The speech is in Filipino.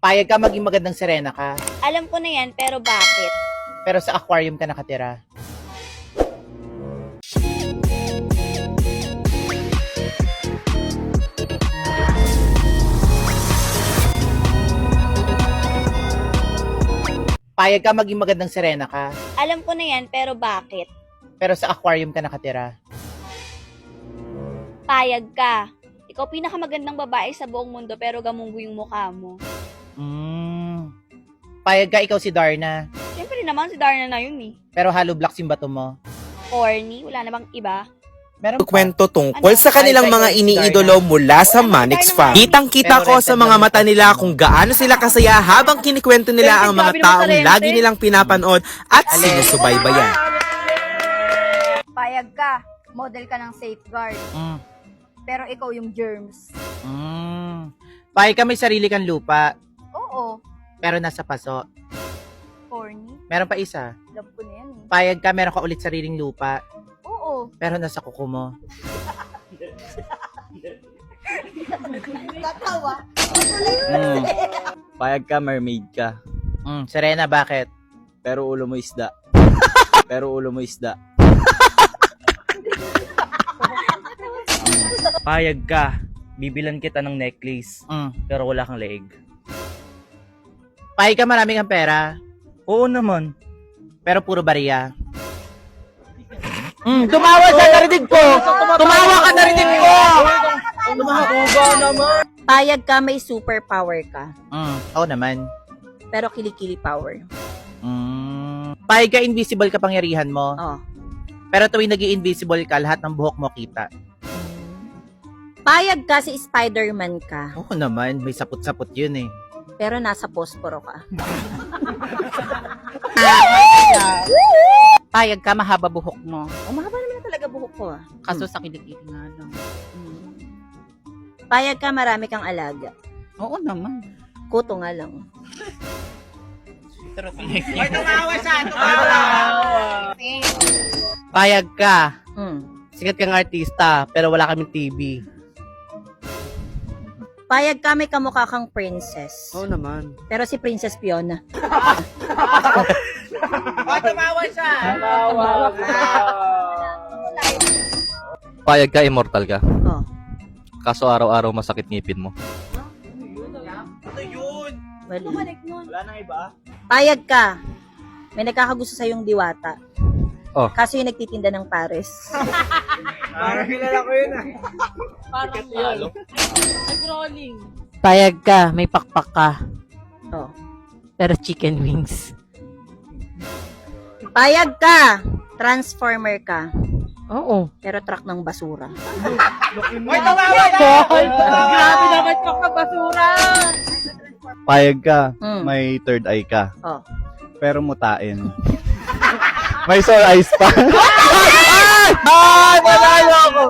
Payag ka maging magandang sirena ka, Alam ko na yan, pero bakit? pero sa aquarium ka nakatira. Payag ka maging magandang sirena ka, Alam ko na yan, pero bakit? pero sa aquarium ka nakatira. Payag ka. Ikaw pinakamagandang babae sa buong mundo, pero gamunggo yung mukha mo. Payag ka ikaw si Darna, Siyempre naman, si Darna na yun eh. pero hollow blocks yung bato mo. Corny, wala namang iba. Meron pa. Kwento tungkol sa kanilang mga iniidolo mula sa Manix Fam. Kitang-kita ko sa mga mata nila kung gaano sila kasaya habang kinikwento nila ang mga taong lagi nilang pinapanood at sinusubaybayan. Payag ka, model ka ng safeguard, Mm. pero ikaw yung germs. Payag ka may sarili kang lupa, Oo, pero nasa paso. corny. Meron pa isa. Love ko na yan eh. Payag ka meron ka ulit sariling lupa, Oo. pero nasa kuko mo. Tatawa. Payag ka, mermaid ka. Serena, bakit? Pero ulo mo isda. Pero ulo mo isda. Payag ka, bibilan kita ng necklace. Pero wala kang leeg. Payag ka marami kang pera, Oo naman. pero puro bariya. Tumawa sa narinig ko! Tumawa ka narinig ko! Payag ka, may superpower ka. Oo naman. Pero kilikili power. Payag ka invisible kapangyarihan mo, Oh. pero tuwing nag-i-invisible ka, lahat ng buhok mo kita. Payag ka, si Spider-Man ka. Oo naman, may sapot-sapot yun eh. Pero nasa posporo ka. Payag ka, mahaba buhok mo. Umahaba naman na talaga buhok ko ah. Kaso sa kilikili nga lang. Payag ka, marami kang alaga. Oo naman. Kuto nga lang. Ay, tumawa siya! Tumawa! Payag ka. Sikat kang artista, pero wala kaming TV. Payag ka, may kamukha kang princess. Oo naman. Pero si Princess Fiona. Ay, tumawa siya! Payag ka, immortal ka. Oh. Kaso araw-araw masakit ngipin mo. Ano yun? Bali. Wala nang iba? Payag ka, may nagkakagusto sa yung diwata. Oh. Kaso yung nagtitinda ng pares. Parang kilala ko yun ah. Parang yun. Nag-rolling. Payag ka, may pakpak ka. Oh. Pero chicken wings. Payag ka, transformer ka. Oo. Pero truck ng basura. Ay, tumawa siya! Grabe naman ka basura! Payag ka, Mm. may third eye ka. Oh. Pero mutain. May soul eyes pa. Ay! Nanalo ako!